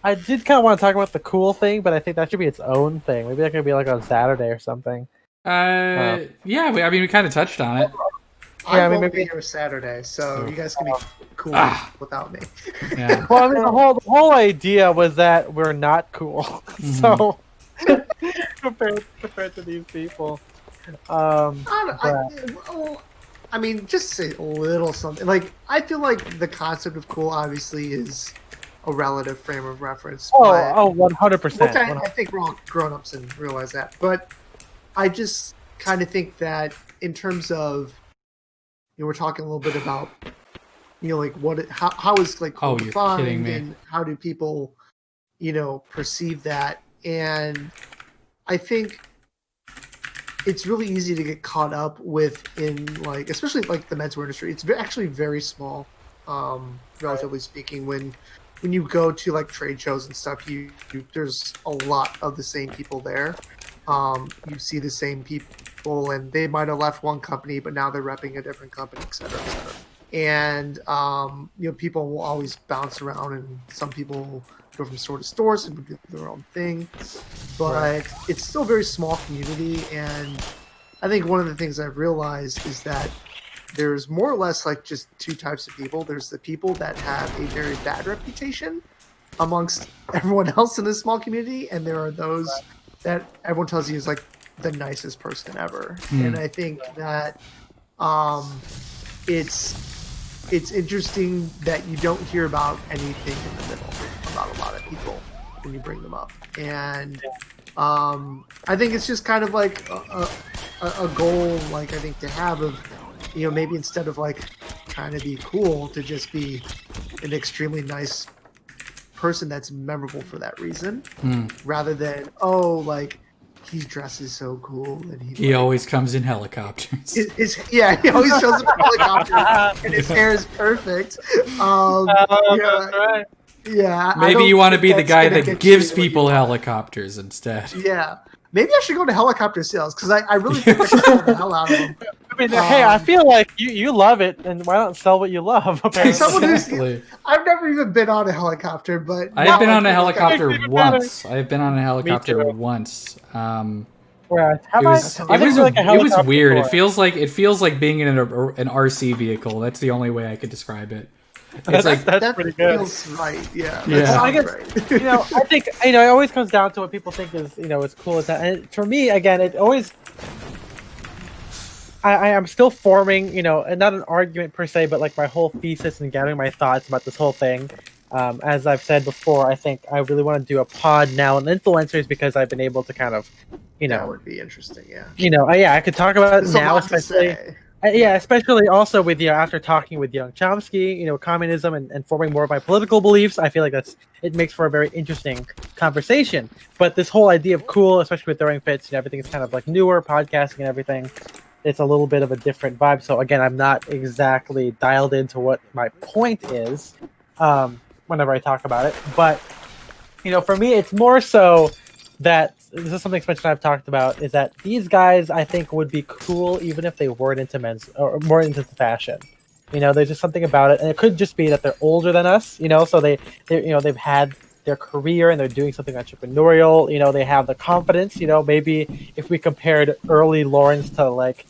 I did kind of want to talk about the cool thing, but I think that should be its own thing. Maybe that could be like on Saturday or something. Yeah, I mean, we kind of touched on it. I mean, won't be maybe. here Saturday, so you guys can be cool without me. Yeah. Well, I mean, the whole idea was that we're not cool, so compared to these people. I mean, just say a little something. Like, I feel like the concept of cool obviously is a relative frame of reference. But, 100%. which I think we're all grown-ups and realize that. But I just kind of think that in terms of, we're talking a little bit about, like how is like cool defined and how do people, perceive that. And I think it's really easy to get caught up in like, especially like the menswear industry. It's actually very small, relatively speaking. When you go to like trade shows and stuff, there's a lot of the same people there. You see the same people, and they might have left one company, but now they're repping a different company, et cetera, et cetera. And people will always bounce around, and some people go from store to store, some people do their own thing. But it's still a very small community, and I think one of the things I've realized is that there's more or less like just two types of people. There's the people that have a very bad reputation amongst everyone else in this small community, and there are those that everyone tells you is like the nicest person ever. And I think that it's interesting that you don't hear about anything in the middle about a lot of people when you bring them up. And I think it's just kind of like a goal, like I think to have of, maybe instead of like trying to be cool, to just be an extremely nice person that's memorable for that reason, rather than like he dresses so cool and he always comes in helicopters. He always shows up in helicopters and his hair is perfect. Right. Yeah, maybe you want to be the guy that gives people helicopters instead. Yeah, maybe I should go to helicopter sales because I really think I can sell the hell out of them. I mean, hey, I feel like you love it, and why not sell what you love? Exactly. I've never even been on a helicopter, but I've been on a helicopter once. I've been on a helicopter once. It was weird. It feels like being in an RC vehicle. That's the only way I could describe it. It's like that's pretty good. Feels right. Yeah. Well, I guess right. I think it always comes down to what people think is as cool as that. And for me, again, it always. I am still forming, and not an argument per se, but like my whole thesis and gathering my thoughts about this whole thing. As I've said before, I think I really want to do a pod now on influencers because I've been able to kind of, that would be interesting. Yeah. I could talk about it now, especially. Especially also with after talking with young Chomsky, communism and forming more of my political beliefs. I feel like it makes for a very interesting conversation. But this whole idea of cool, especially with throwing fits, everything is kind of like newer, podcasting and everything. It's a little bit of a different vibe. So again, I'm not exactly dialed into what my point is whenever I talk about it. But for me, it's more so that this is something Spencer and I've talked about, is that these guys I think would be cool even if they weren't into men's or more into fashion. There's just something about it, and it could just be that they're older than us. So they've had their career and they're doing something entrepreneurial. They have the confidence. Maybe if we compared early Lawrence to like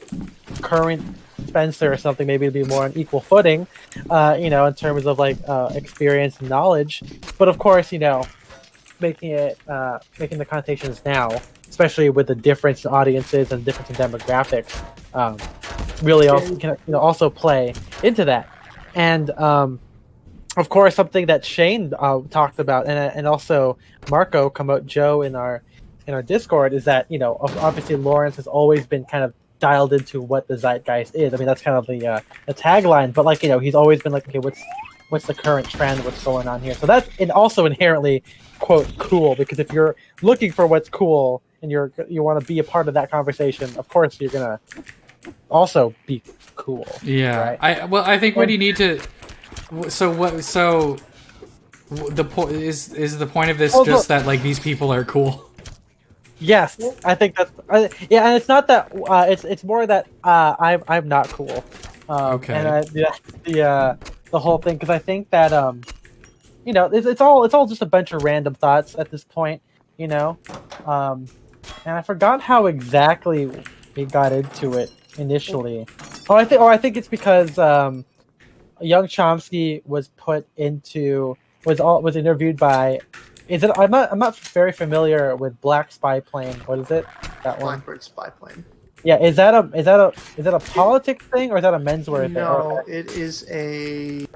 current Spencer or something, maybe it'd be more on equal footing. In terms of like experience and knowledge. But of course, making the connotations now, especially with the difference in audiences and difference in demographics, really also can also play into that. And of course, something that Shane talked about, and also Marco Joe in our Discord, is that obviously Lawrence has always been kind of dialed into what the zeitgeist is. I mean, that's kind of the tagline, but like he's always been like, okay, what's the current trend, what's going on here? So that's also inherently quote cool, because if you're looking for what's cool and you want to be a part of that conversation, of course you're gonna also be cool. Yeah, right? I think what you need to. So the point is the point of this just that like these people are cool. Yes, I think that's and it's not that it's more that I'm not cool. Okay. And the whole thing, because I think that you know, it's all just a bunch of random thoughts at this point, you know. And I forgot how exactly we got into it initially. I think it's because young Chomsky was interviewed by. Is it? I'm not very familiar with Black Spy Plane. What is it? That one. Blackbird Spy Plane. Yeah, is that a politics thing or is that a menswear thing? No, it is a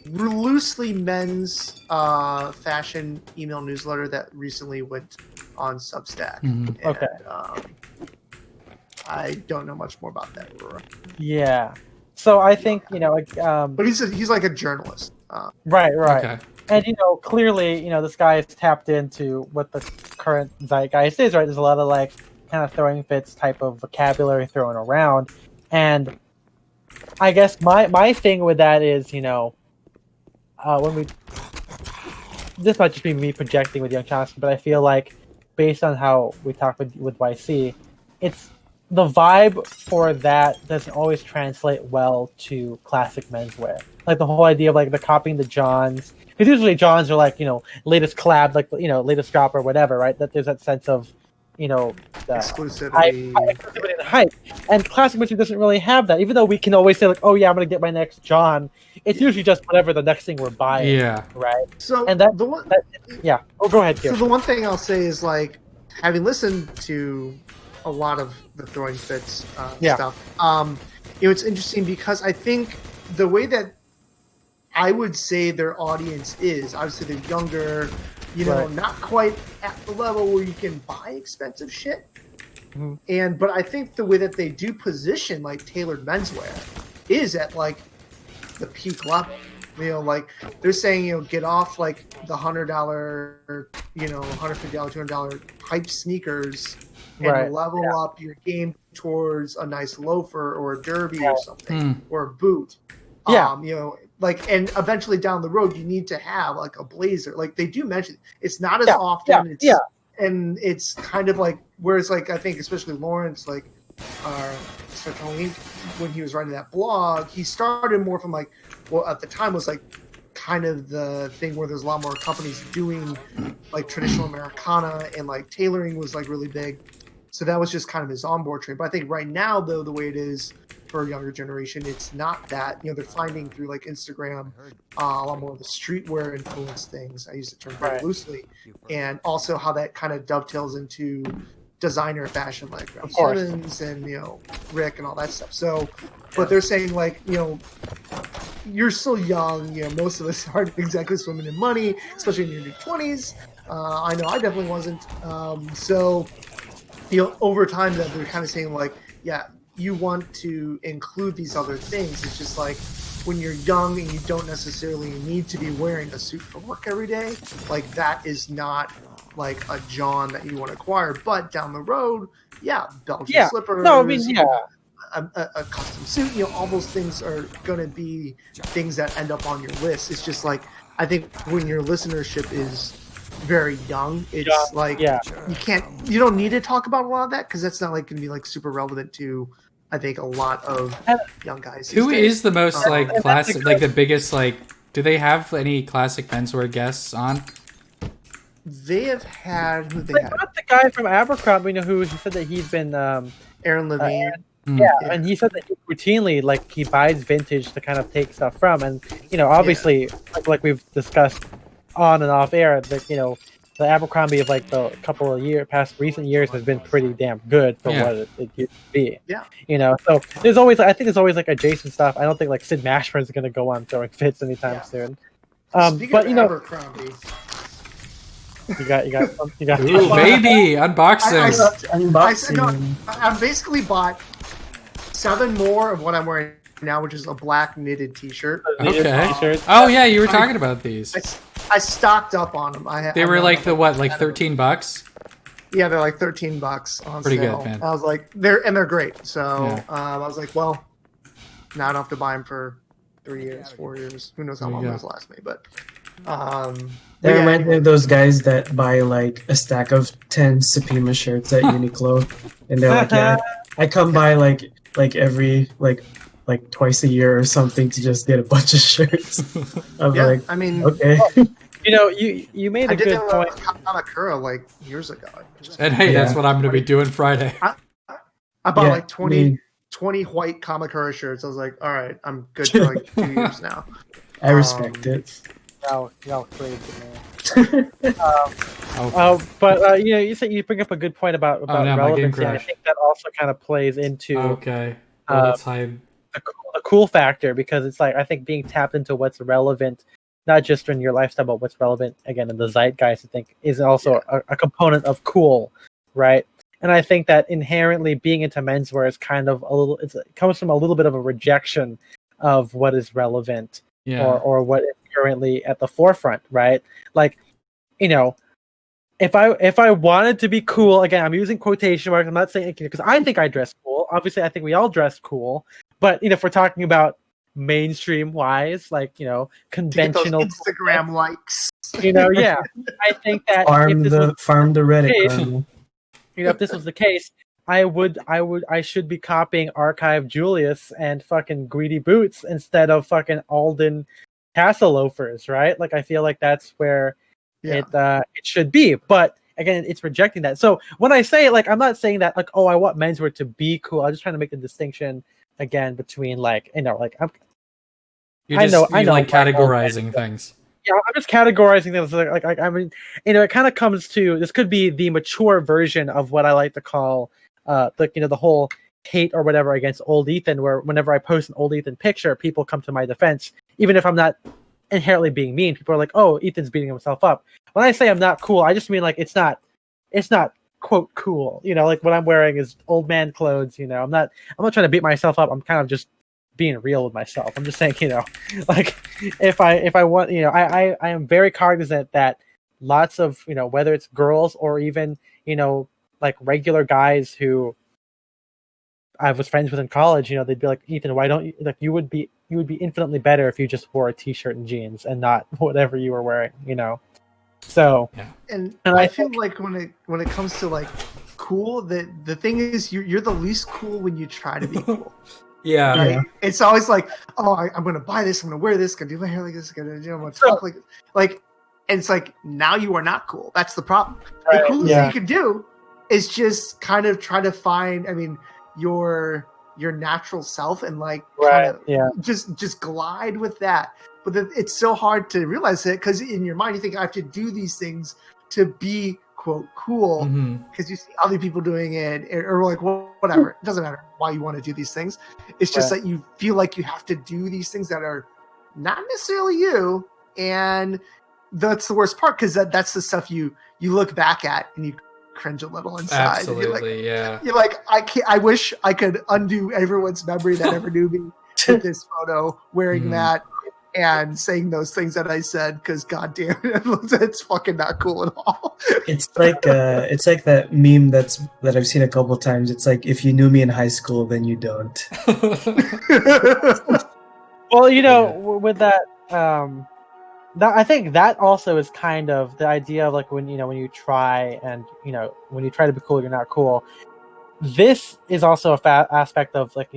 loosely men's fashion email newsletter that recently went on Substack. And, okay. I don't know much more about that. Yeah. So I think but he's like a journalist. Right. Okay. And clearly, this guy is tapped into what the current zeitgeist is. Right. There's a lot of like kind of throwing fits type of vocabulary thrown around, and I guess my thing with that is this might just be me projecting with Young Chomsky, but I feel like based on how we talk with YC, it's the vibe for that doesn't always translate well to classic menswear. Like the whole idea of like the copying the Johns, because usually Johns are like latest collab, like latest drop or whatever, right? That there's that sense of the exclusivity and hype. And classic menswear doesn't really have that. Even though we can always say like, oh yeah, I'm gonna get my next John. It's usually just whatever the next thing we're buying. Yeah. Right. So and yeah. Oh, go ahead. So the one thing I'll say is like having listened to a lot of the throwing fits stuff. It's interesting because I think the way that I would say their audience is, obviously they're younger, not quite at the level where you can buy expensive shit. Mm-hmm. But I think the way that they do position like tailored menswear is at like the peak level. Like they're saying, get off like the $100, $150, $200 hype sneakers and level up your game towards a nice loafer or a derby or something or a boot. And eventually down the road you need to have like a blazer. Like they do mention it's not as often. And it's kind of like whereas like I think especially Lawrence like when he was writing that blog, he started more from like at the time was like kind of the thing where there's a lot more companies doing like traditional Americana and like tailoring was like really big. So that was just kind of his onboard train. But I think right now, though, the way it is for a younger generation, it's not that. They're finding through like Instagram a lot more of the streetwear influenced things. I use the term very loosely. And also how that kind of dovetails into designer fashion like Ralph Simmons and, Rick and all that stuff. So, but they're saying like, you're still young. Most of us aren't exactly swimming in money, especially in your new 20s. I know I definitely wasn't. Over time that they're kind of saying like, you want to include these other things. It's just like when you're young and you don't necessarily need to be wearing a suit for work every day, like that is not like a John that you want to acquire. But down the road, Belgian slippers. No, I mean, a custom suit, all those things are going to be things that end up on your list. It's just like, I think when your listenership is very young, it's you don't need to talk about a lot of that because that's not like going to be like super relevant to I think a lot of young guys. Who is the most like classic, like the biggest like? Do they have any classic menswear guests on? They have had who they had. Not the guy from Abercrombie, who he said that he's been Aaron Levine. And he said that he routinely like he buys vintage to kind of take stuff from, and obviously like we've discussed on and off air that the Abercrombie of like the couple of recent years has been pretty damn good for what it used to be. So there's always like adjacent stuff. I don't think like Sid Mashburn's going to go on throwing fits anytime soon. Speaking of Abercrombie, you got Ooh, baby unboxing. I basically bought 7 more of what I'm wearing now, which is a black knitted t-shirt. Okay. Oh yeah, you were talking about these. I stocked up on them. They were like $13? Yeah, they're like $13 on Pretty sale. good, man. I was like, they're great. So I was like, well, now I don't have to buy them for 3 years, 4 years. Who knows how long those last me? But they remind me of those guys that buy like a stack of 10 Supima shirts at Uniqlo, and they're like, I come by like every like twice a year or something to just get a bunch of shirts. I mean, okay. You made a good point. Kamakura like years ago. And hey, that's what I'm going to be doing Friday. I bought like 20 white Kamakura shirts. I was like, all right, I'm good for like 2 years now. I respect it. Y'all crazy, man. But you said you bring up a good point about relevancy. I think that also kind of plays into the cool factor, because it's like, I think being tapped into what's relevant, not just in your lifestyle, but what's relevant again in the zeitgeist, I think is also a component of cool, right? And I think that inherently being into menswear is kind of it comes from a little bit of a rejection of what is relevant or what is currently at the forefront, right? Like, if I wanted to be cool, again, I'm using quotation marks. I'm not saying, because I think I dress cool. Obviously, I think we all dress cool. But if we're talking about mainstream wise, like conventional Instagram likes, I think that farm the Reddit. If this was the case, I should be copying Archive Julius and fucking Greedy Boots instead of fucking Alden Tassel loafers, right? Like, I feel like that's where it should be. But again, it's rejecting that. So when I say, like, I'm not saying that like, oh, I want menswear to be cool. I'm just trying to make the distinction again between like, like you like categorizing things. Yeah, I'm just categorizing things. Like I mean, it kind of comes to, this could be the mature version of what I like to call the whole hate or whatever against old Ethan, where whenever I post an old Ethan picture, people come to my defense, even if I'm not inherently being mean. People are like, "Oh, Ethan's beating himself up." When I say I'm not cool, I just mean like it's not quote cool. Like what I'm wearing is old man clothes. I'm not trying to beat myself up. I'm kind of just being real with myself. I'm just saying, like if I want, I am very cognizant that lots of, whether it's girls or even, like regular guys who I was friends with in college, they'd be like, Ethan, why don't you, like, you would be infinitely better if you just wore a t-shirt and jeans and not whatever you were wearing, So, and I feel like when it comes to like cool, the thing is you're the least cool when you try to be cool. Yeah. Right? Yeah. It's always like, oh, I'm going to buy this. I'm going to wear this. I'm going to do my hair like this. I'm going to talk like, and it's like, now you are not cool. That's the problem. Right. The coolest thing you can do is just kind of try to find, your natural self and like, just glide with that. But it's so hard to realize it, because in your mind, you think I have to do these things to be quote cool, because you see other people doing it, or like whatever. It doesn't matter why you want to do these things. It's just that you feel like you have to do these things that are not necessarily you, and that's the worst part, because that's the stuff you look back at and you cringe a little inside. Absolutely, you're like, I wish I could undo everyone's memory that ever knew me with this photo wearing that and saying those things that I said, because goddamn it, it's fucking not cool at all. It's like that meme that I've seen a couple of times. It's like, if you knew me in high school, then you don't. Well, with that, I think that also is kind of the idea of like when you try and when you try to be cool, you're not cool. This is also a aspect of like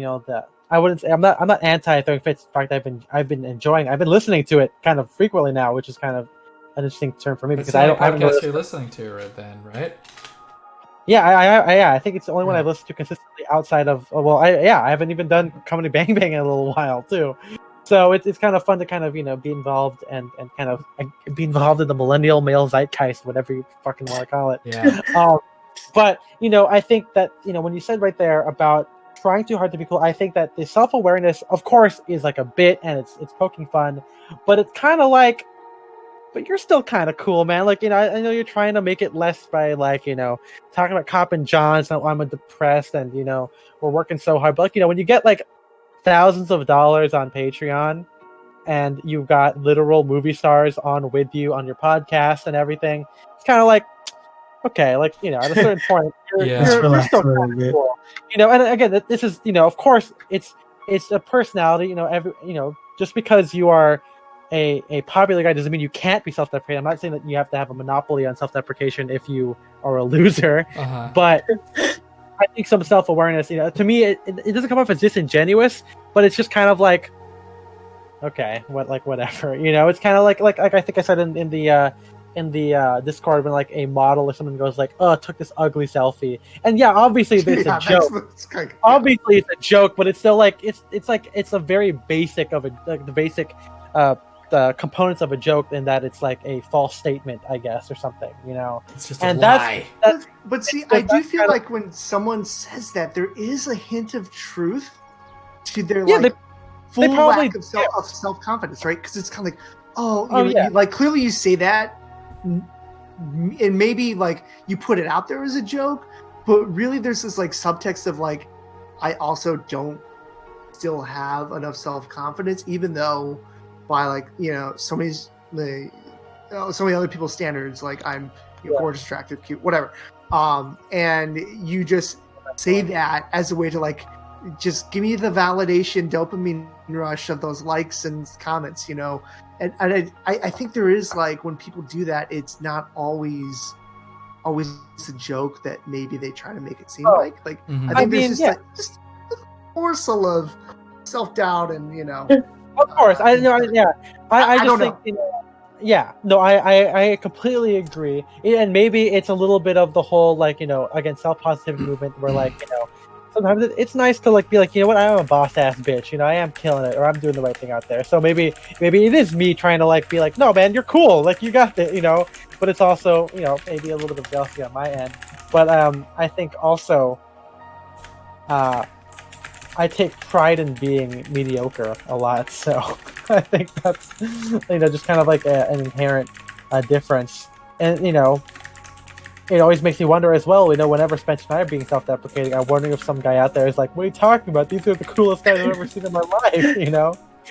I wouldn't say I'm not anti throwing fits. In fact, I've been enjoying. I've been listening to it kind of frequently now, which is kind of an interesting term for me, because I don't know. You're listening to it then, right? Yeah, I think it's the only one I've listened to consistently outside of. I haven't even done Comedy Bang Bang in a little while too. So it's kind of fun to kind of be involved and kind of be involved in the millennial male zeitgeist, whatever you fucking want to call it. Yeah. But I think that when you said right there about trying too hard to be cool, I think that the self-awareness, of course, is like a bit, and it's poking fun, but it's kind of like, but you're still kind of cool, man. Like, I know you're trying to make it less by like, talking about Cop and John, so I'm depressed and, we're working so hard. But like, when you get like thousands of dollars on Patreon and you've got literal movie stars on with you on your podcast and everything, it's kind of like, okay, like, at a certain point, you're still kind of cool. And again, this is, of course, it's a personality, just because you are a popular guy doesn't mean you can't be self-deprecating. I'm not saying that you have to have a monopoly on self-deprecation if you are a loser, but I think some self-awareness, to me, it doesn't come off as disingenuous, but it's just kind of like, okay, whatever, it's kind of like I think I said in the Discord when like a model or someone goes like, "Oh, I took this ugly selfie," and yeah, obviously it's a joke. Obviously it's a joke, but it's still like it's a very basic of the basic the components of a joke in that it's like a false statement, I guess, or something, It's just a lie. But see, I do feel like when someone says that, there is a hint of truth to their full lack of self-confidence, right? Because it's kind of like, like clearly you say that, and maybe like you put it out there as a joke, but really there's this like subtext of like, I also don't still have enough self-confidence, even though by like so many other people's standards, like I'm gorgeous, attractive, cute, whatever, and you just say that as a way to like just give me the validation dopamine rush of those likes and comments, and I think there is like when people do that, it's not always a joke that maybe they try to make it seem like mm-hmm. I think there's just a morsel of self-doubt and Of course, I just think I completely agree, and maybe it's a little bit of the whole like again self-positivity movement where like sometimes it's nice to like be like what, I'm a boss ass bitch, I am killing it, or I'm doing the right thing out there. So maybe it is me trying to like be like, no man, you're cool, like you got it, but it's also maybe a little bit of jealousy on my end, but I think also I take pride in being mediocre a lot, so I think that's just kind of like an inherent difference, and it always makes me wonder as well. Whenever Spencer and I are being self-deprecating, I'm wondering if some guy out there is like, "What are you talking about? These are the coolest guys I've ever seen in my life,"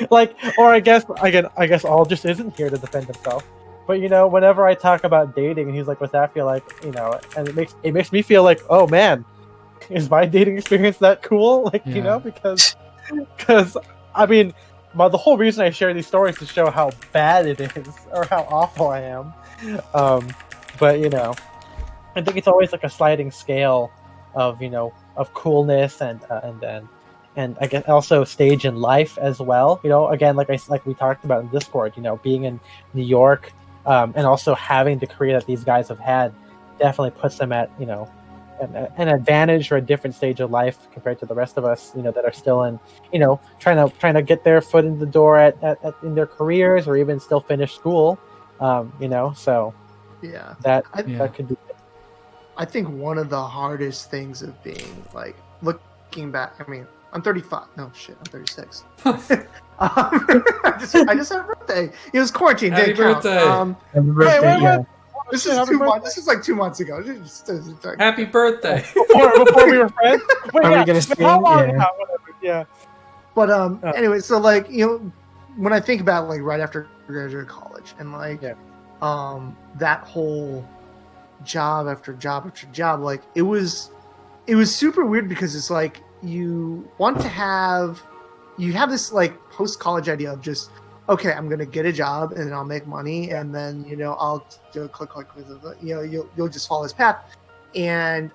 like, or I guess All just isn't here to defend himself, but whenever I talk about dating, and he's like, "What's that feel like?" and it makes me feel like, oh man. Is my dating experience that cool? Like, because I mean, the whole reason I share these stories is to show how bad it is or how awful I am. But I think it's always like a sliding scale of of coolness and I guess also stage in life as well. Again, like we talked about in Discord, being in New York, and also having the career that these guys have had definitely puts them at an advantage or a different stage of life compared to the rest of us, that are still in, trying to get their foot in the door at in their careers or even still finish school, so that could be. I think one of the hardest things of being like looking back. I mean, I'm 35. No shit, I'm 36. I just had a birthday. It was quarantine. Happy birthday! Happy birthday! This is 2 months. This is like 2 months ago. Happy birthday! before we were friends. Wait, Are we gonna sing? How long? Yeah. But anyway, so like when I think about like right after graduating college and like that whole job after job after job, like it was super weird because it's like you have this like post college idea of just, okay, I'm gonna get a job and then I'll make money and then I'll do click you'll just follow this path, and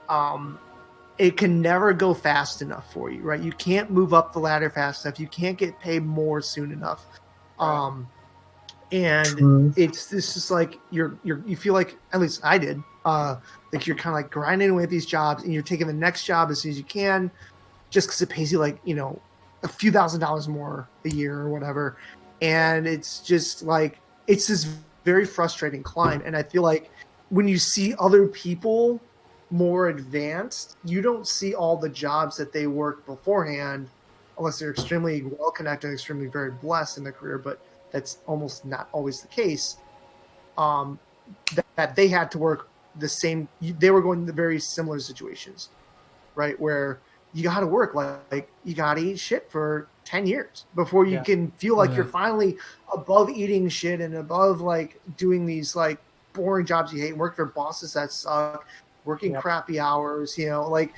it can never go fast enough for you, right? You can't move up the ladder fast enough. You can't get paid more soon enough, and it's just like you feel like, at least I did, like you're kind of like grinding away at these jobs and you're taking the next job as soon as you can, just because it pays you like a few $1,000s more a year or whatever. And it's just like, it's this very frustrating climb. And I feel like when you see other people more advanced, you don't see all the jobs that they worked beforehand, unless they're extremely well connected, extremely very blessed in their career. But that's almost not always the case. That they had to work the same, they were going to very similar situations, right? Where you got to work like you got to eat shit for 10 years before you can feel like you're finally above eating shit and above like doing these like boring jobs you hate, work for bosses that suck, working crappy hours, like,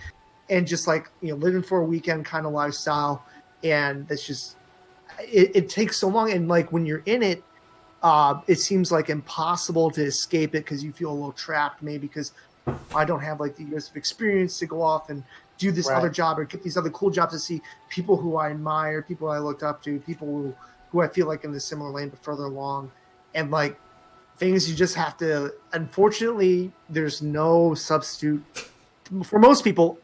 and just like, living for a weekend kind of lifestyle. And that's just, it takes so long. And like, when you're in it, it seems like impossible to escape it because you feel a little trapped, maybe because I don't have like the years of experience to go off and do this other job or get these other cool jobs to see people who I admire, people I looked up to, people who I feel like in the similar lane but further along, and like things you just have to. Unfortunately, there's no substitute for most people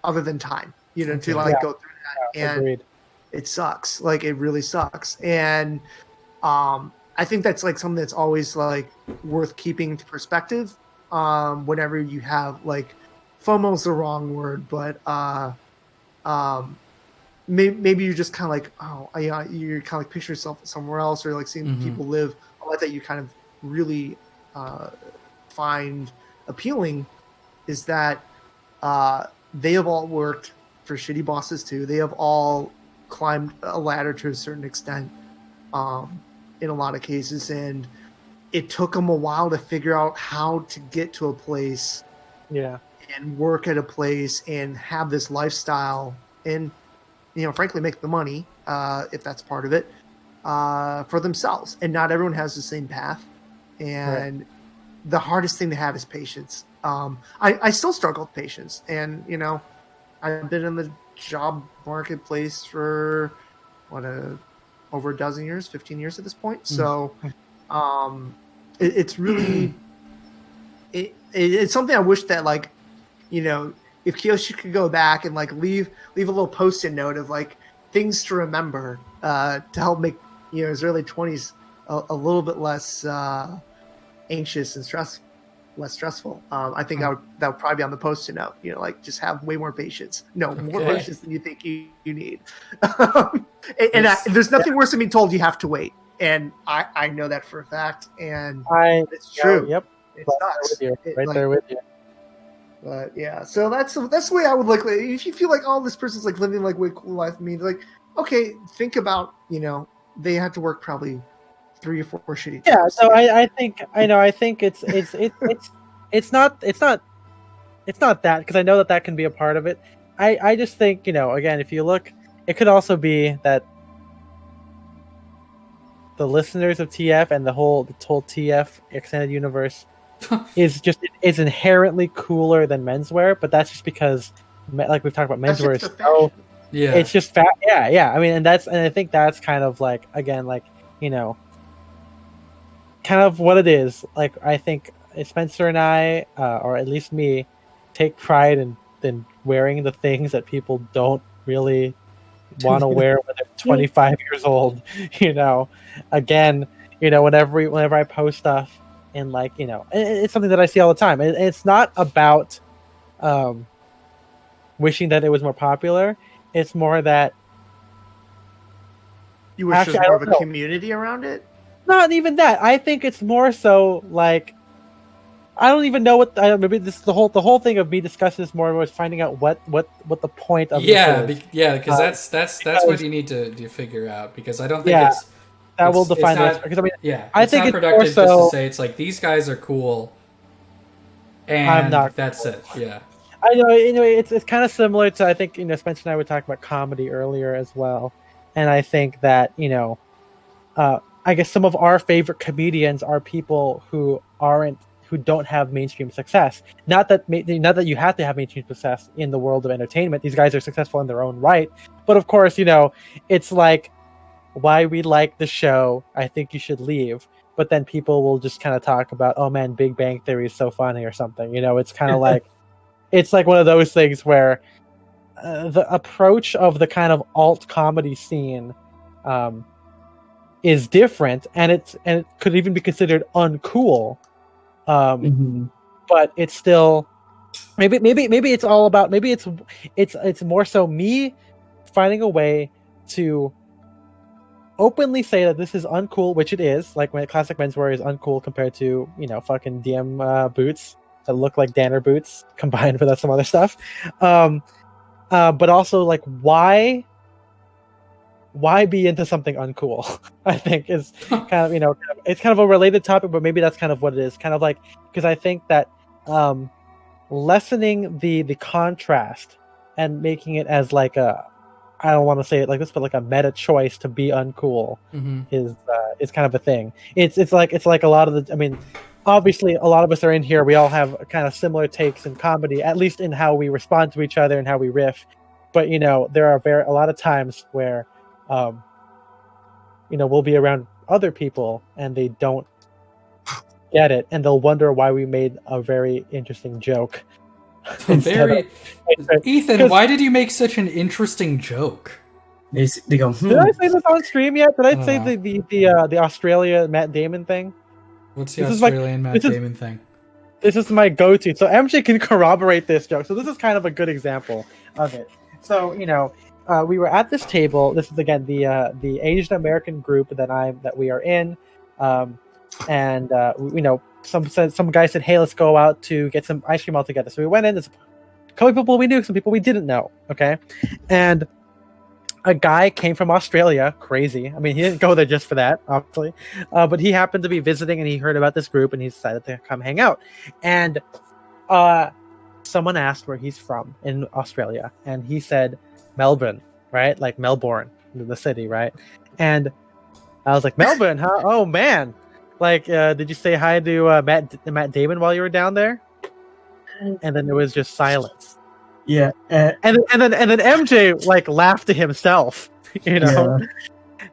other than time, to like go through that, and agreed. It sucks. Like it really sucks, and I think that's like something that's always like worth keeping into perspective. Whenever you have like FOMO's the wrong word, but maybe you're just kind of like, you're kind of like picture yourself somewhere else, or like seeing people live a life that you kind of really find appealing, is that they have all worked for shitty bosses too. They have all climbed a ladder to a certain extent in a lot of cases, and it took them a while to figure out how to get to a place and work at a place and have this lifestyle and frankly make the money if that's part of it for themselves. And not everyone has the same path, and the hardest thing to have is patience. I still struggle with patience, and I've been in the job marketplace for over a dozen years, 15 years at this point. So it's really it's something I wish that like if Kiyoshi could go back and like leave a little post-it note of like things to remember to help make his early 20s a little bit less anxious and less stressful. I think that would probably be on the post-it note. Like just have way more patience. No, more patience than you think you need. There's nothing worse than being told you have to wait. And I know that for a fact, and it's true. Yep, it sucks. There with you. But yeah, so that's the way I would look. Like, if you feel like this person's like living like way cool life, like okay, think about they had to work probably 3 or 4 shitty jobs. Yeah, so I think it's not that, because I know that can be a part of it. I just think again, if you look, it could also be that the listeners of TF and the whole TF extended universe is inherently cooler than Menswear, but that's just because, like we've talked about, Menswear is so it's just fat. Yeah. I mean, and I think that's kind of like, again, like kind of what it is. Like I think Spencer and I, or at least me, take pride in wearing the things that people don't really want to wear when they're 25 years old. Again, whenever I post stuff, and like it's something that I see all the time. It's not about wishing that it was more popular. It's more that you wish there's more of a community around it. Not even that. I think it's more so like, I don't even know what. Maybe this the whole thing of me discussing this more was finding out what the point of this is. Because that's what you need to figure out, because I don't think that will define this. Because I think it's productive more so, just to say it's like these guys are cool, and that's it. Yeah, I know. It's kind of similar to, I think Spencer and I were talking about comedy earlier as well, and I think that I guess some of our favorite comedians are people who don't have mainstream success. Not that you have to have mainstream success in the world of entertainment. These guys are successful in their own right, but of course, it's like, why we like the show, I think you should leave. But then people will just kind of talk about, oh man, Big Bang Theory is so funny or something. It's kind of like, it's like one of those things where the approach of the kind of alt comedy scene is different, and it could even be considered uncool. But it's still maybe it's all about, maybe it's more so me finding a way to openly say that this is uncool, which it is. Like when classic Menswear is uncool compared to fucking DM boots that look like Danner boots combined with some other stuff. But also like, why be into something uncool? I think is kind of it's kind of a related topic, but maybe that's kind of what it is. Kind of like, because I think that lessening the contrast and making it as like a, I don't want to say it like this, but like a meta choice to be uncool is kind of a thing. It's like a lot of the, I mean, obviously a lot of us are in here. We all have kind of similar takes in comedy, at least in how we respond to each other and how we riff. But there are a lot of times where, we'll be around other people and they don't get it, and they'll wonder why we made a very interesting joke. Ethan, why did you make such an interesting joke? They go. Did I say this on stream yet? Did I say the Australia Matt Damon thing? What's the Australian Matt Damon thing? This is my go-to. So MJ can corroborate this joke. So this is kind of a good example of it. So we were at this table. This is again the Asian American group that we are in, and some guy said, "Hey, let's go out to get some ice cream all together." So we went in. There's a couple people we knew, some people we didn't know. Okay, and a guy came from Australia. Crazy. I mean, he didn't go there just for that, obviously, but he happened to be visiting, and he heard about this group, and he decided to come hang out. And someone asked where he's from in Australia, and he said Melbourne, right? Like Melbourne, the city, right? And I was like, Melbourne, huh? Oh man! Like, did you say hi to Matt Damon while you were down there? And then there was just silence. Yeah, and then MJ like laughed to himself, Yeah.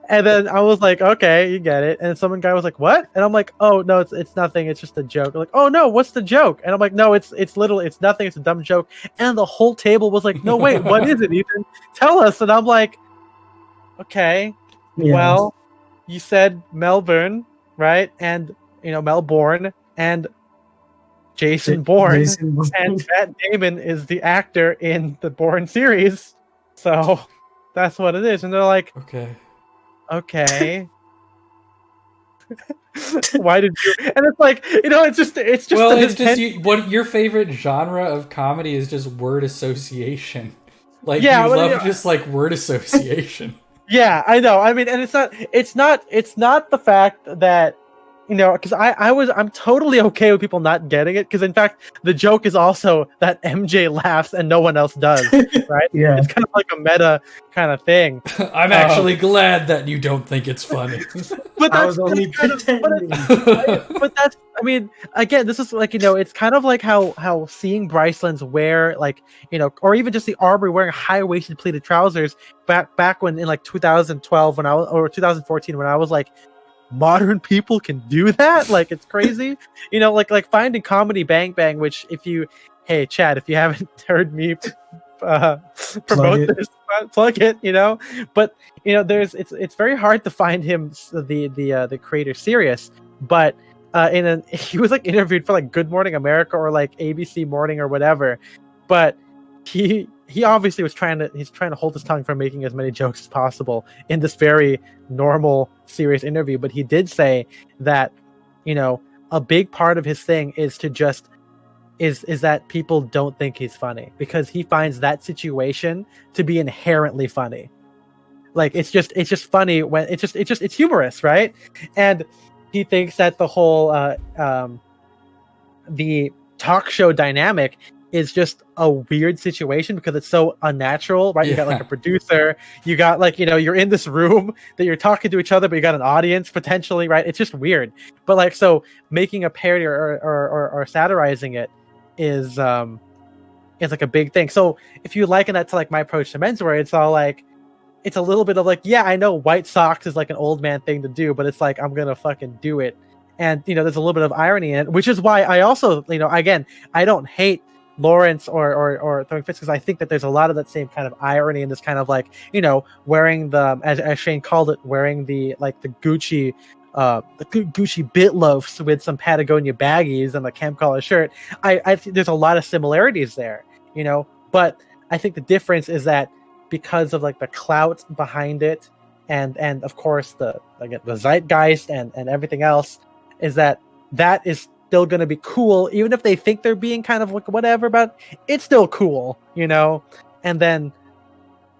And then I was like, okay, you get it. And some guy was like, what? And I'm like, oh no, it's nothing. It's just a joke. They're like, oh no, what's the joke? And I'm like, no, it's nothing. It's a dumb joke. And the whole table was like, no, wait, what is it, Ethan? Tell us. And I'm like, okay, well, you said Melbourne, right? And Melbourne and Jason Bourne, and Matt Damon is the actor in the Bourne series, so that's what it is. And they're like, okay. Why did you? And it's like, it's just. Well, it's just what your favorite genre of comedy is, just word association. Like, you love just like word association. Yeah, I know. I mean, and it's not the fact that. Because I'm totally okay with people not getting it, because in fact the joke is also that MJ laughs and no one else does, right? Yeah, it's kind of like a meta kind of thing. I'm actually glad that you don't think it's funny. But that's but that's, I mean, again, this is like, it's kind of like how seeing Bryceland's wear, like, or even just the Aubrey wearing high-waisted pleated trousers back when in like 2012 or 2014 when I was like, modern people can do that, like it's crazy. Like Finding Comedy Bang Bang, which hey Chad, if you haven't heard me promote this, plug it, but it's very hard to find him, the creator, serious, but he was like interviewed for like Good Morning America or like ABC Morning or whatever, but he obviously he's trying to hold his tongue from making as many jokes as possible in this very normal, serious interview. But he did say that, a big part of his thing is to just is that people don't think he's funny, because he finds that situation to be inherently funny. Like it's just funny when it's humorous, right? And he thinks that the whole the talk show dynamic is just a weird situation because it's so unnatural, right? You got like a producer, you got like, you're in this room that you're talking to each other, but you got an audience potentially, right? It's just weird. But like, so making a parody or satirizing it is like a big thing. So if you liken that to like my approach to menswear, it's all like, it's a little bit of like, yeah, I know white socks is like an old man thing to do, but it's like, I'm going to fucking do it. And, there's a little bit of irony in it, which is why I also, again, I don't hate Lawrence or Throwing Fits, because I think that there's a lot of that same kind of irony in this kind of like, wearing the, as Shane called it, wearing the like the Gucci bit loafs with some Patagonia baggies and the camp collar shirt. I think there's a lot of similarities there, but I think the difference is that because of like the clout behind it and of course the zeitgeist and everything else, is that is still going to be cool, even if they think they're being kind of like whatever, but it's still cool, and then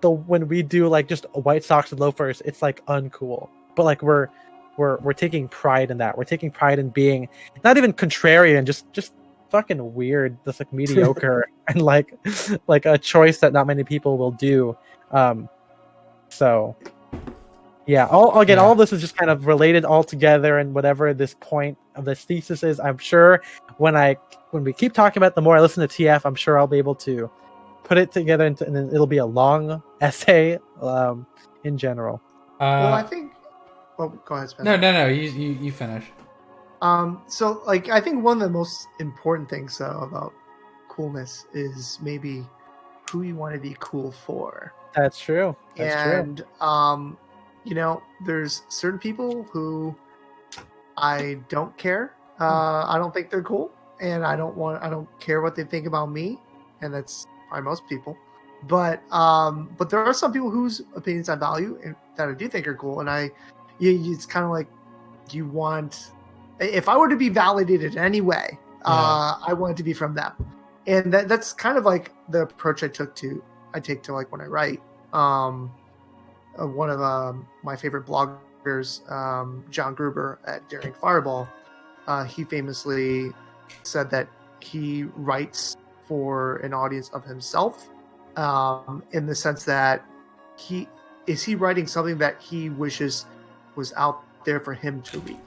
when we do like just white socks and loafers, it's like uncool, but like we're taking pride in that. We're taking pride in being not even contrarian, just fucking weird, just like mediocre and like a choice that not many people will do. So yeah, all of this is just kind of related all together, and whatever this point of this thesis is. I'm sure when we keep talking about it, the more I listen to TF, I'm sure I'll be able to put it together, and then it'll be a long essay in general. Well, I think. Oh, go ahead, Spencer. No. You finish. So, like, I think one of the most important things, though, about coolness is maybe who you want to be cool for. That's true. And you know, there's certain people who I don't care. I don't think they're cool, and I don't care what they think about me, and that's probably most people. But there are some people whose opinions I value and that I do think are cool, and it's kind of like, you want, if I were to be validated in any way, I want it to be from them, and that's kind of like the approach I take to like when I write. One of my favorite bloggers, John Gruber at Daring Fireball, he famously said that he writes for an audience of himself, in the sense that he writing something that he wishes was out there for him to read,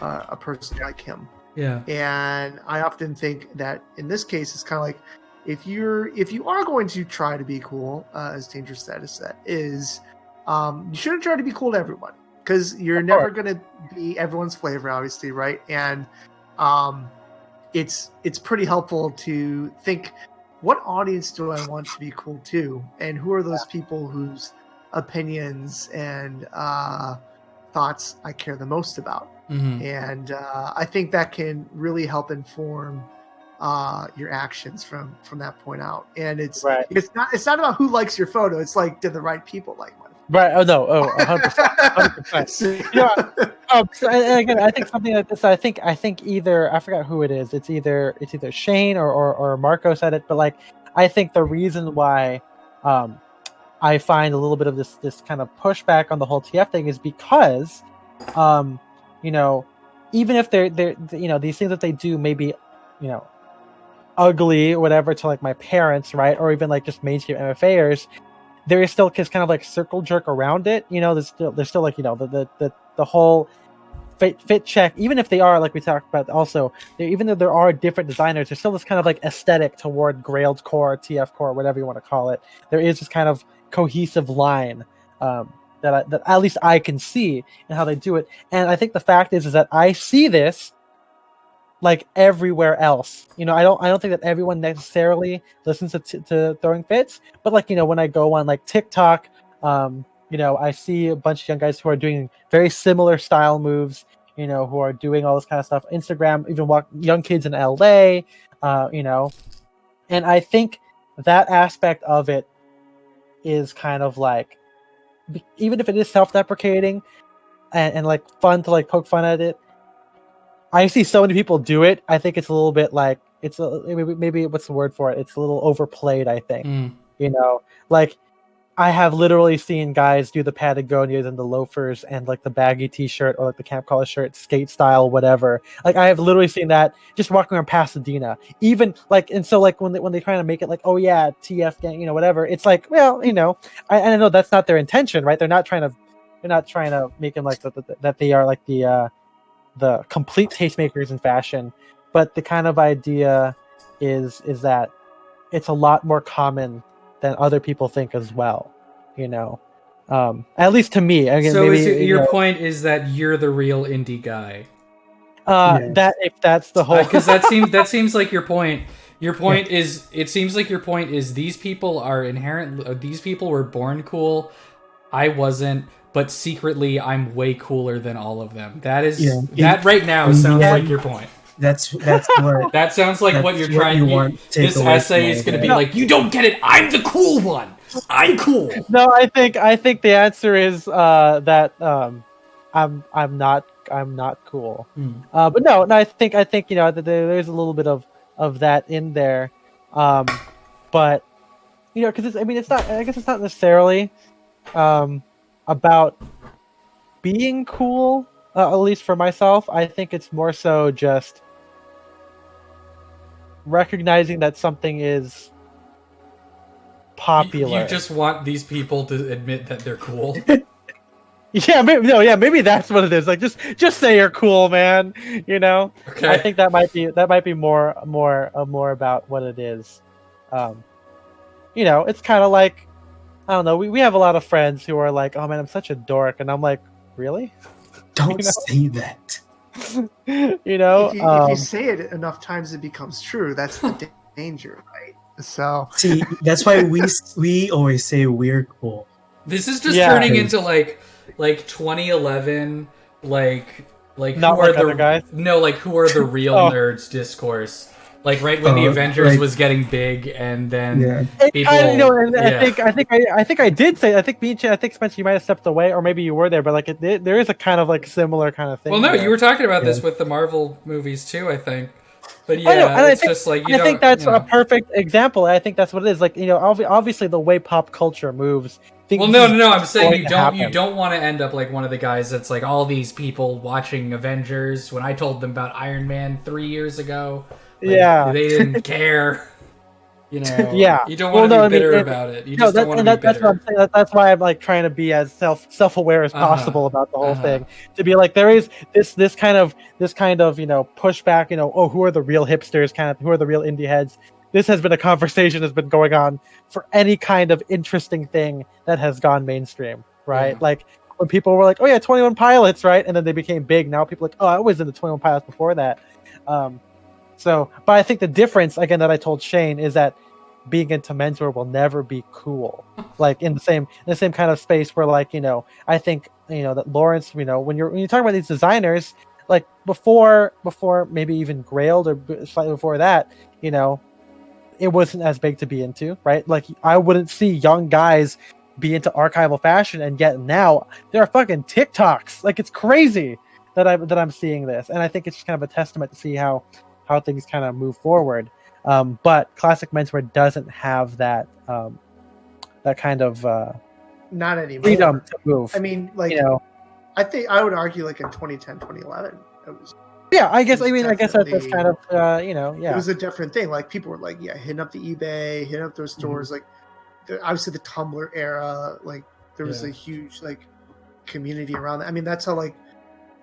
a person like him. Yeah. And I often think that in this case, it's kind of like, if you are going to try to be cool, as Dangerous Status said, is you shouldn't try to be cool to everyone, because you're never going to be everyone's flavor, obviously, right? And it's pretty helpful to think, what audience do I want to be cool to, and who are those people whose opinions and thoughts I care the most about. Mm-hmm. And I think that can really help inform your actions from that point out. And it's not about who likes your photo. It's like, did the right people like my photo? Right. Oh no. 100%. So, and again, I think something like this. I think either, I forgot who it is. It's either Shane or Marco said it. But like, I think the reason why I find a little bit of this kind of pushback on the whole TF thing is because, you know, even if they're you know, these things that they do may be, you know, ugly or whatever to like my parents, right, or even like just mainstream MFAers, there is still this kind of like circle jerk around it. You know, there's still like, you know, the whole fit check, even if they are, like we talked about also, even though there are different designers, there's still this kind of like aesthetic toward Grailed core, TF core, whatever you want to call it. There is this kind of cohesive line that at least I can see in how they do it. And I think the fact is that I see this like everywhere else. You know, I don't think that everyone necessarily listens to Throwing Fits, but like, you know, when I go on like TikTok, you know, I see a bunch of young guys who are doing very similar style moves, you know, who are doing all this kind of stuff. Instagram, even young kids in LA, you know, and I think that aspect of it is kind of like, even if it is self-deprecating and like fun to like poke fun at it, I see so many people do it. I think it's a little bit like, maybe what's the word for it? It's a little overplayed, I think. You know, like I have literally seen guys do the Patagonias and the loafers and like the baggy t-shirt or like the camp collar shirt, skate style, whatever. Like I have literally seen that just walking around Pasadena. Even like, and so like when they try to make it like, oh yeah, TF gang, you know, whatever. It's like, well, you know, I know that's not their intention, right? They're not trying to make them like that they are like the complete tastemakers in fashion, but the kind of idea is that it's a lot more common than other people think as well, you know. At least to me. Again, so maybe, your point is that you're the real indie guy. Yes. That if that's the whole, because that seems like your point. Your point is, it seems like your point is, these people are inherent. These people were born cool. I wasn't. But secretly, I'm way cooler than all of them. That is that right now sounds like your point. That's what that sounds like what you're trying to want. This essay is going to be like, you don't get it. I'm the cool one. I'm cool. No, I think the answer is that I'm not cool. But no, I think you know there's a little bit of that in there, but you know, because it's not. I guess it's not necessarily about being cool, at least for myself. I think it's more so just recognizing that something is popular. You just want these people to admit that they're cool. Yeah, maybe that's what it is. Like, just say you're cool, man. You know. Okay. I think that might be more about what it is. You know, it's kind of like, I don't know. We have a lot of friends who are like, "Oh man, I'm such a dork," and I'm like, "Really? Don't say that." You know, if you say it enough times, it becomes true. That's the danger, right? So see, that's why we always say we're cool. This is just turning into like 2011, like not who are like the other guys? No, like who are the real nerds discourse. Like right when the Avengers was getting big, and then people, I think I did say, I think Beecher, I think Spencer, you might have stepped away, or maybe you were there, but like there is a kind of like similar kind of thing. Well, no, there. you were talking about this with the Marvel movies too, I think. But yeah, I think that's a perfect example. I think that's what it is. Like, you know, obviously the way pop culture moves. Well, no. I'm saying you don't want to end up like one of the guys that's like all these people watching Avengers when I told them about Iron Man 3 years ago. Like, they didn't care. You know, you don't want to be bitter about it. You just don't want to be bitter. That's what I'm saying. That's why I'm like trying to be as self-aware as possible about the whole thing. To be like, there is this kind of you know, pushback. You know, oh, who are the real hipsters? Kind of, who are the real indie heads? This has been a conversation that's been going on for any kind of interesting thing that has gone mainstream, right? Yeah. Like when people were like, oh yeah, 21 Pilots, right? And then they became big. Now people are like, oh, I was in the 21 Pilots before that. But I think the difference, again, that I told Shane is that being into menswear will never be cool. Like in the same kind of space where, like, you know, I think, you know, that Lawrence, you know, when you're talking about these designers, like before maybe even ReAl or slightly before that, you know, it wasn't as big to be into, right? Like I wouldn't see young guys be into archival fashion, and yet now there are fucking TikToks. Like it's crazy that I'm seeing this, and I think it's just kind of a testament to see how things kind of move forward. But classic menswear doesn't have that that kind of not anymore freedom to move. I mean, like, you know, I think I would argue like in 2010, 2011, it was. Yeah, I guess that's kind of you know, it was a different thing. Like people were like, hitting up the eBay, hitting up those stores. Like obviously the Tumblr era, like there was a huge like community around that. I mean, that's how like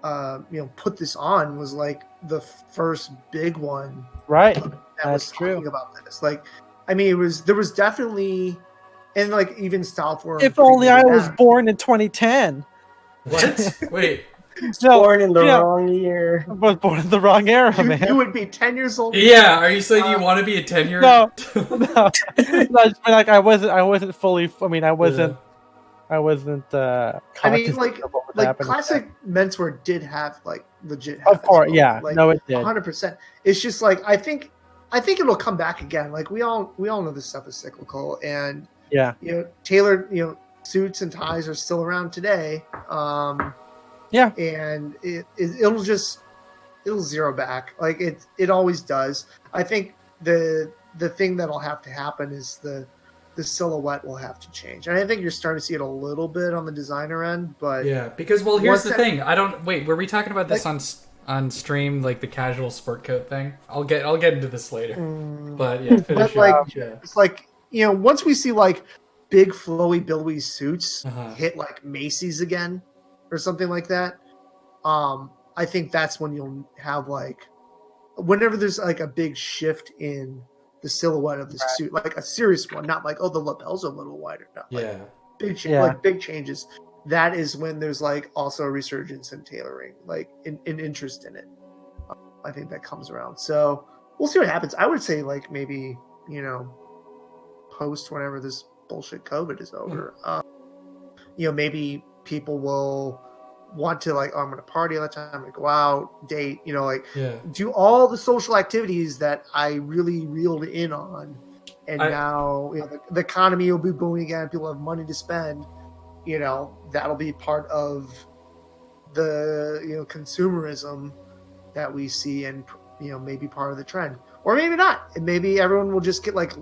you know, Put This On was like the first big one, right? That was talking about this. Like, I mean, there was definitely, and like even Style Forum. If only I was born in 2010. What? Wait. Born in the wrong year. I was born in the wrong era, man. You would be 10 years old. Yeah, are you saying you want to be a 10-year? No. Like I wasn't fully. I mean, I wasn't. I mean, like classic menswear did have like legit. Of course, yeah. Like, no, it did. 100%. It's just like I think it'll come back again. Like we all know this stuff is cyclical, and you know, tailored, you know, suits and ties are still around today. And it'll zero back like it always does. I think the thing that'll have to happen is the silhouette will have to change, and I think you're starting to see it a little bit on the designer end. But because here's the thing. Were we talking about this on stream, like the casual sport coat thing? I'll get into this later. But it's like, you know, once we see like big flowy billowy suits hit like Macy's again or something like that, I think that's when you'll have like, whenever there's like a big shift in the silhouette of the suit, like a serious one, not like, oh, the lapels are a little wider. No, like big changes. That is when there's like also a resurgence in tailoring, like in interest in it. I think that comes around. So we'll see what happens. I would say like maybe, you know, post whenever this bullshit COVID is over, you know, maybe people will want to like, oh, I'm going to party all the time, I'm going to go out, date, you know, like do all the social activities that I really reeled in on. And now, you know, the economy will be booming again. People have money to spend. You know, that'll be part of the, you know, consumerism that we see, and, you know, maybe part of the trend, or maybe not. And maybe everyone will just get like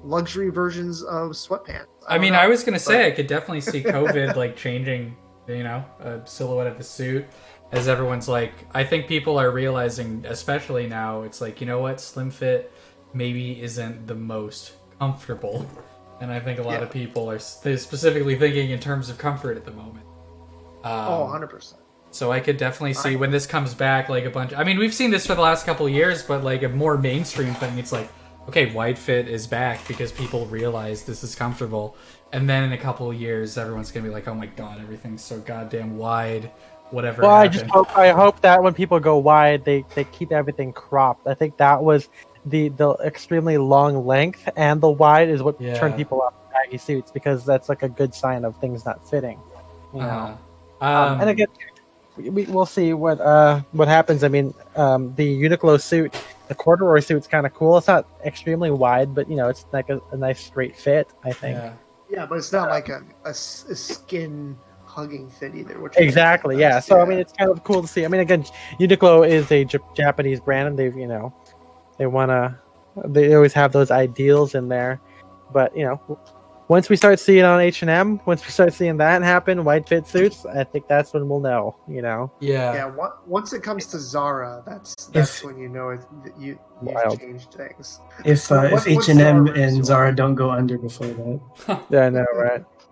luxury versions of sweatpants. I mean, I was going to say, I could definitely see COVID like changing, you know, a silhouette of a suit, as everyone's like, I think people are realizing, especially now, it's like, you know what, slim fit maybe isn't the most comfortable. And I think a lot of people are specifically thinking in terms of comfort at the moment. Oh, 100%. So I could definitely see when this comes back, like a bunch. I mean, we've seen this for the last couple of years, but like a more mainstream thing, it's like, okay, wide fit is back because people realize this is comfortable, and then in a couple of years, everyone's gonna be like, oh my god, everything's so goddamn wide. Whatever. Well, happened. I hope that when people go wide, they keep everything cropped. I think that was the extremely long length and the wide is what turned people off baggy suits, because that's like a good sign of things not fitting. You know? And again, we'll see what happens. I mean, the Uniqlo suit, the corduroy suit's kind of cool. It's not extremely wide, but it's like a nice straight fit, I think. Yeah, but it's not like a skin hugging fit either. Which exactly, yeah. So I mean, it's kind of cool to see. I mean, again, Uniqlo is a Japanese brand, and they always have those ideals in there. But once we start seeing on H&M, once we start seeing that happen, wide fit suits, I think that's when we'll know. Yeah. Once it comes to Zara, that's when you've changed things. If H&M and Zara don't go under before that. Yeah, I know, right?